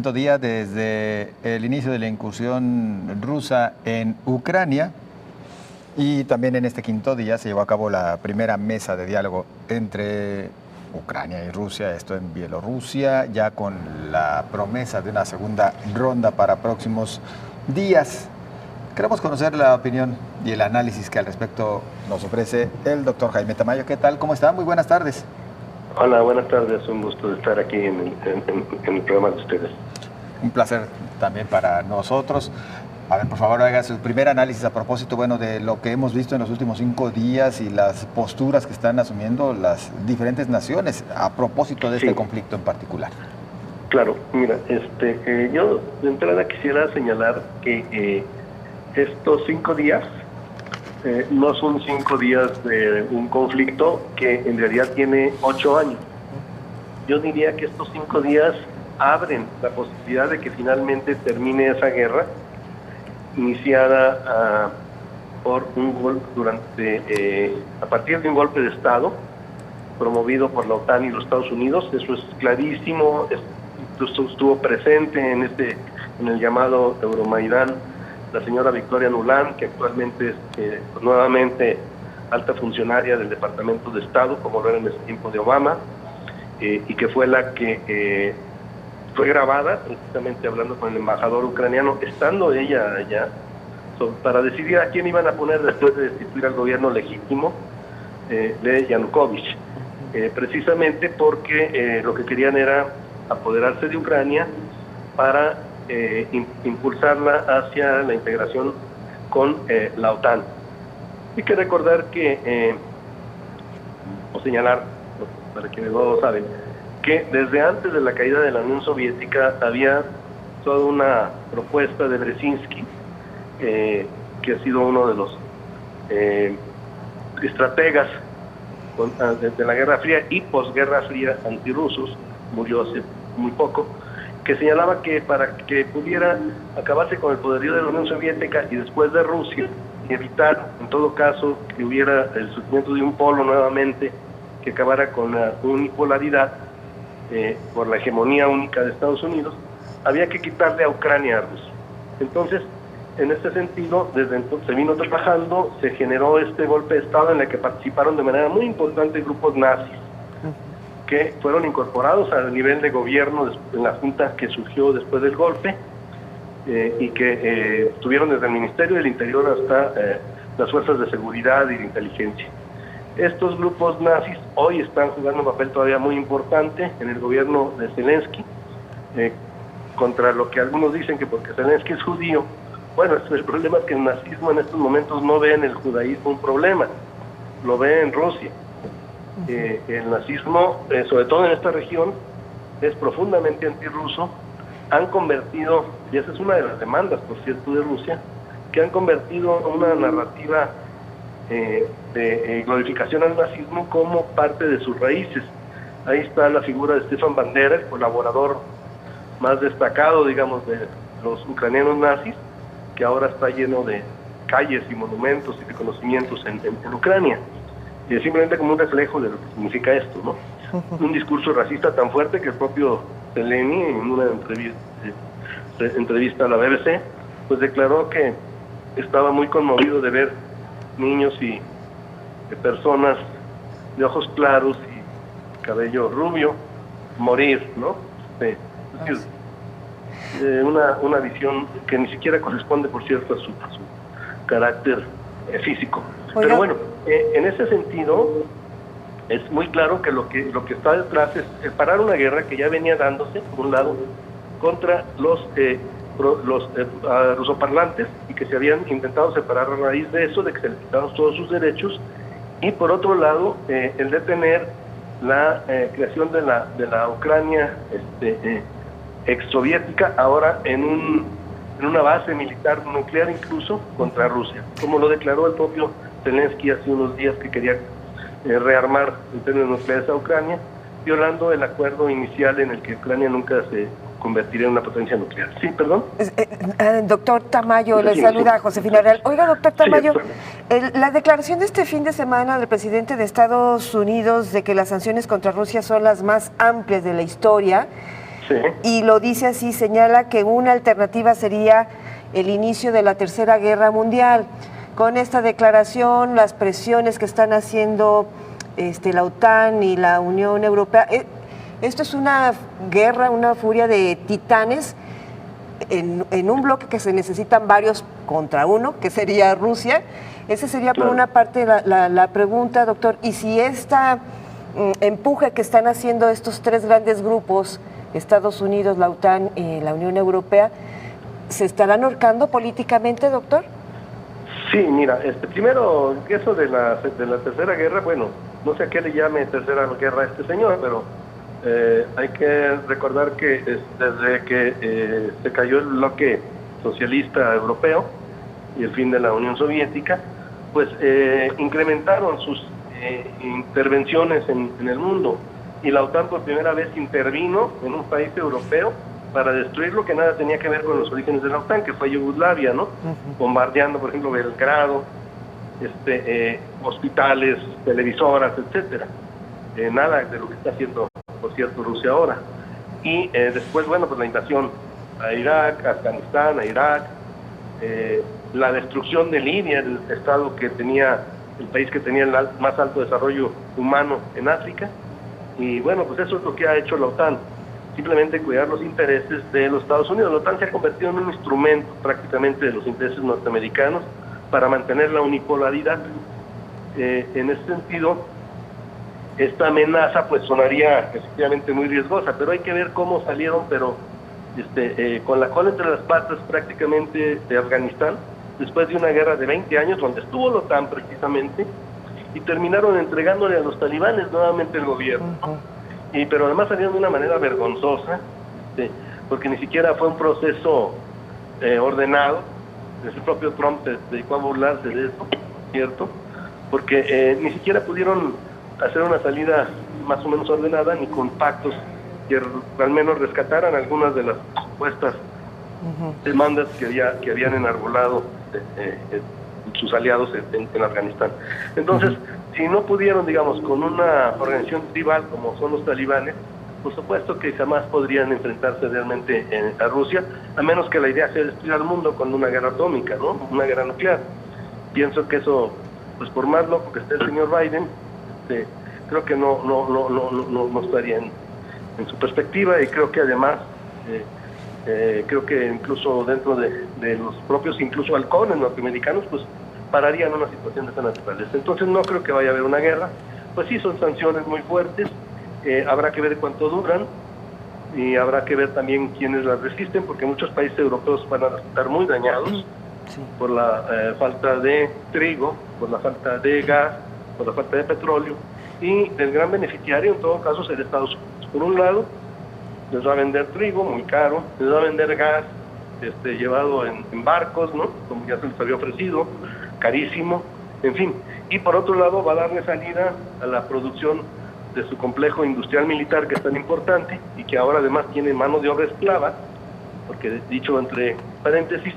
Quinto día desde el inicio de la incursión rusa en Ucrania, y también en este quinto día se llevó a cabo la primera mesa de diálogo entre Ucrania y Rusia, esto en Bielorrusia, ya con la promesa de una segunda ronda para próximos días. Queremos conocer la opinión y el análisis que al respecto nos ofrece el doctor Jaime Tamayo. ¿Qué tal? ¿Cómo está? Muy buenas tardes. Hola, buenas tardes. Un gusto de estar aquí en el programa de ustedes. Un placer también para nosotros. A ver, por favor, haga su primer análisis a propósito, de lo que hemos visto en los últimos 5 días y las posturas que están asumiendo las diferentes naciones a propósito de este conflicto en particular. Claro, mira, yo de entrada quisiera señalar que estos 5 días no son 5 días de un conflicto que en realidad tiene 8 años. Yo diría que estos 5 días abren la posibilidad de que finalmente termine esa guerra iniciada por un golpe a partir de un golpe de Estado promovido por la OTAN y los Estados Unidos. Eso es clarísimo. Esto estuvo presente en el llamado Euromaidán la señora Victoria Nuland, que actualmente es nuevamente alta funcionaria del Departamento de Estado, como lo era en ese tiempo de Obama, y que fue la que fue grabada precisamente hablando con el embajador ucraniano, estando ella allá, para decidir a quién iban a poner después de destituir al gobierno legítimo de Yanukovych, precisamente porque lo que querían era apoderarse de Ucrania para impulsarla hacia la integración con la OTAN. Hay que recordar que, o señalar, para quienes no lo saben, que desde antes de la caída de la Unión Soviética había toda una propuesta de Brzezinski, que ha sido uno de los estrategas desde la Guerra Fría y posguerra fría antirrusos, murió hace muy poco, que señalaba que para que pudiera acabarse con el poderío de la Unión Soviética y después de Rusia, y evitar en todo caso que hubiera el surgimiento de un polo nuevamente que acabara con la unipolaridad por la hegemonía única de Estados Unidos, había que quitarle a Ucrania a Rusia. Entonces, en este sentido, desde entonces se vino trabajando, se generó este golpe de Estado en el que participaron de manera muy importante grupos nazis, que fueron incorporados al nivel de gobierno en la junta que surgió después del golpe, y que estuvieron desde el Ministerio del Interior hasta las fuerzas de seguridad y de inteligencia. Estos grupos nazis hoy están jugando un papel todavía muy importante en el gobierno de Zelensky, contra lo que algunos dicen que porque Zelensky es judío. Bueno, el problema es que el nazismo en estos momentos no ve en el judaísmo un problema, lo ve en Rusia. El nazismo, sobre todo en esta región, es profundamente antirruso. Han convertido, y esa es una de las demandas, por cierto, de Rusia, que han convertido una narrativa de glorificación al nazismo como parte de sus raíces. Ahí está la figura de Stefan Bandera, el colaborador más destacado, digamos, de los ucranianos nazis, que ahora está lleno de calles y monumentos y reconocimientos en Ucrania. Simplemente como un reflejo de lo que significa esto, ¿no? Un discurso racista tan fuerte que el propio Zelensky, en una entrevista a la BBC, pues declaró que estaba muy conmovido de ver niños y personas de ojos claros y cabello rubio morir, ¿no? Es decir, una visión que ni siquiera corresponde, por cierto, a su carácter físico. Oiga. Pero bueno, en ese sentido es muy claro que lo que está detrás es parar una guerra que ya venía dándose, por un lado, contra los rusoparlantes, y que se habían intentado separar a raíz de eso, de que se les quitaron todos sus derechos, y por otro lado, el detener la creación de la Ucrania exsoviética, ahora en una base militar nuclear incluso contra Rusia, como lo declaró el propio Zelensky hace unos días, que quería rearmar en términos nucleares a Ucrania, violando el acuerdo inicial en el que Ucrania nunca se convertiría en una potencia nuclear. Sí, perdón. Doctor Tamayo, le Sí, saluda sí. Josefina Real. Oiga, doctor Tamayo, Sí, la declaración de este fin de semana del presidente de Estados Unidos de que las sanciones contra Rusia son las más amplias de la historia, Sí. y lo dice así, señala que una alternativa sería el inicio de la Tercera Guerra Mundial. Con esta declaración, las presiones que están haciendo la OTAN y la Unión Europea, esto es una guerra, una furia de titanes en un bloque que se necesitan varios contra uno, que sería Rusia. Esa sería por una parte la pregunta, doctor. Y si esta empuje que están haciendo estos tres grandes grupos, Estados Unidos, la OTAN y la Unión Europea, ¿se estarán ahorcando políticamente, doctor? Sí, mira, primero, eso de la Tercera Guerra, bueno, no sé a qué le llame Tercera Guerra a este señor, pero hay que recordar que desde que se cayó el bloque socialista europeo y el fin de la Unión Soviética, pues incrementaron sus intervenciones en el mundo, y la OTAN por primera vez intervino en un país europeo para destruir lo que nada tenía que ver con los orígenes de la OTAN, que fue Yugoslavia, ¿no? Bombardeando, por ejemplo, Belgrado, hospitales, televisoras, etcétera. Nada de lo que está haciendo, por cierto, Rusia ahora. Y después, bueno, pues la invasión a Irak, a Afganistán, a Irak, la destrucción de Libia, el estado que tenía, el país que tenía el más alto desarrollo humano en África. Y bueno, pues eso es lo que ha hecho la OTAN, simplemente cuidar los intereses de los Estados Unidos. La OTAN se ha convertido en un instrumento prácticamente de los intereses norteamericanos para mantener la unipolaridad. En ese sentido, esta amenaza pues sonaría efectivamente muy riesgosa, pero hay que ver cómo salieron, pero con la cola entre las patas prácticamente de Afganistán, después de una guerra de 20 años donde estuvo la OTAN precisamente, y terminaron entregándole a los talibanes nuevamente el gobierno. Pero además salieron de una manera vergonzosa, porque ni siquiera fue un proceso ordenado. El propio Trump se dedicó a burlarse de eso, ¿cierto? Porque ni siquiera pudieron hacer una salida más o menos ordenada, ni con pactos que al menos rescataran algunas de las supuestas demandas que habían enarbolado sus aliados en Afganistán. Entonces, si no pudieron, digamos, con una organización tribal como son los talibanes, por supuesto que jamás podrían enfrentarse realmente a Rusia, a menos que la idea sea destruir al mundo con una guerra atómica, ¿no? Una guerra nuclear. Pienso que eso, pues por más loco que esté el señor Biden, creo que no estaría en su perspectiva, y creo que además creo que incluso dentro de los propios incluso halcones norteamericanos pues pararían una situación de esta naturaleza. Entonces no creo que vaya a haber una guerra. Pues sí, son sanciones muy fuertes, habrá que ver cuánto duran, y habrá que ver también quiénes las resisten, porque muchos países europeos van a resultar muy dañados por la falta de trigo, por la falta de gas, por la falta de petróleo, y el gran beneficiario en todo caso será Estados Unidos. Por un lado, les va a vender trigo muy caro, les va a vender gas llevado en barcos, ¿no? Como ya se les había ofrecido, carísimo, en fin. Y por otro lado va a darle salida a la producción de su complejo industrial militar, que es tan importante y que ahora además tiene mano de obra esclava, porque dicho entre paréntesis,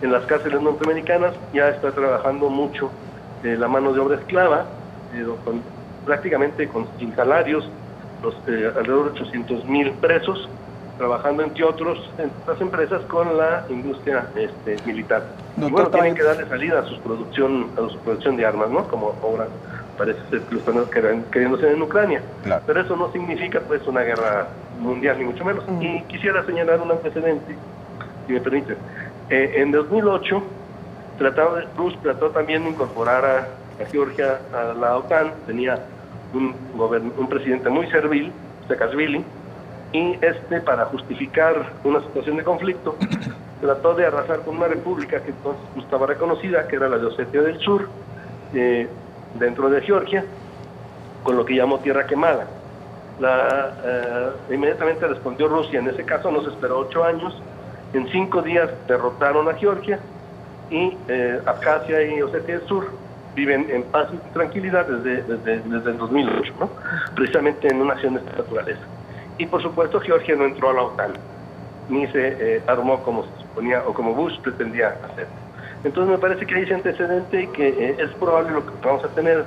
en las cárceles norteamericanas ya está trabajando mucho la mano de obra esclava, prácticamente sin salarios, alrededor de 800,000 presos, trabajando entre otras empresas con la industria militar. Y bueno, tienen que darle salida a su producción de armas, ¿no? Como ahora parece ser que lo están queriendo hacer en Ucrania. Claro. Pero eso no significa pues una guerra mundial, ni mucho menos. Y quisiera señalar un antecedente, si me permite. En 2008, Bush trató también de incorporar a Georgia a la OTAN. Tenía un presidente muy servil, Saakashvili, y para justificar una situación de conflicto, trató de arrasar con una república que entonces no estaba reconocida, que era la de Osetia del Sur, dentro de Georgia, con lo que llamó tierra quemada. Inmediatamente respondió Rusia. En ese caso no se esperó 8 años. En 5 días derrotaron a Georgia, y Abjasia y Osetia del Sur viven en paz y tranquilidad desde el 2008, ¿no? Precisamente en una acción de esta naturaleza. Y por supuesto Georgia no entró a la OTAN, ni se armó como se suponía o como Bush pretendía hacer. Entonces me parece que hay ese antecedente y que es probable lo que vamos a tener.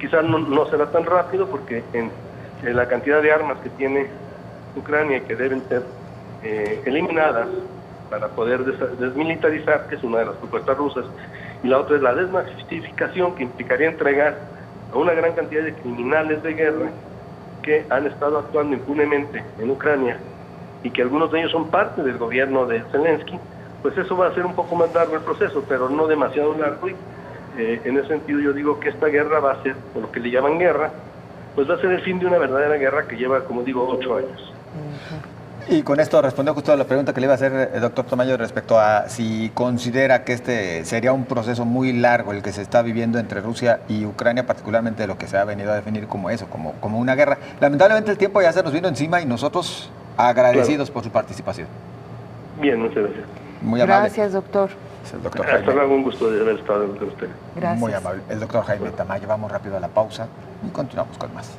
Quizás no será tan rápido, porque en la cantidad de armas que tiene Ucrania y que deben ser eliminadas para poder desmilitarizar, que es una de las propuestas rusas, y la otra es la desnazificación, que implicaría entregar a una gran cantidad de criminales de guerra que han estado actuando impunemente en Ucrania y que algunos de ellos son parte del gobierno de Zelensky. Pues eso va a ser un poco más largo el proceso, pero no demasiado largo, y en ese sentido yo digo que esta guerra va a ser, por lo que le llaman guerra, pues va a ser el fin de una verdadera guerra que lleva, como digo, 8 años. Y con esto respondió justo a la pregunta que le iba a hacer el doctor Tamayo respecto a si considera que este sería un proceso muy largo el que se está viviendo entre Rusia y Ucrania, particularmente lo que se ha venido a definir como eso, como una guerra. Lamentablemente el tiempo ya se nos vino encima y nosotros agradecidos por su participación. Bien, muchas gracias. Muy amable. Gracias, doctor. Es el doctor Hasta Jaime. luego, un gusto de haber estado con usted. Gracias. Muy amable. El doctor Jaime Tamayo. Vamos rápido a la pausa y continuamos con más.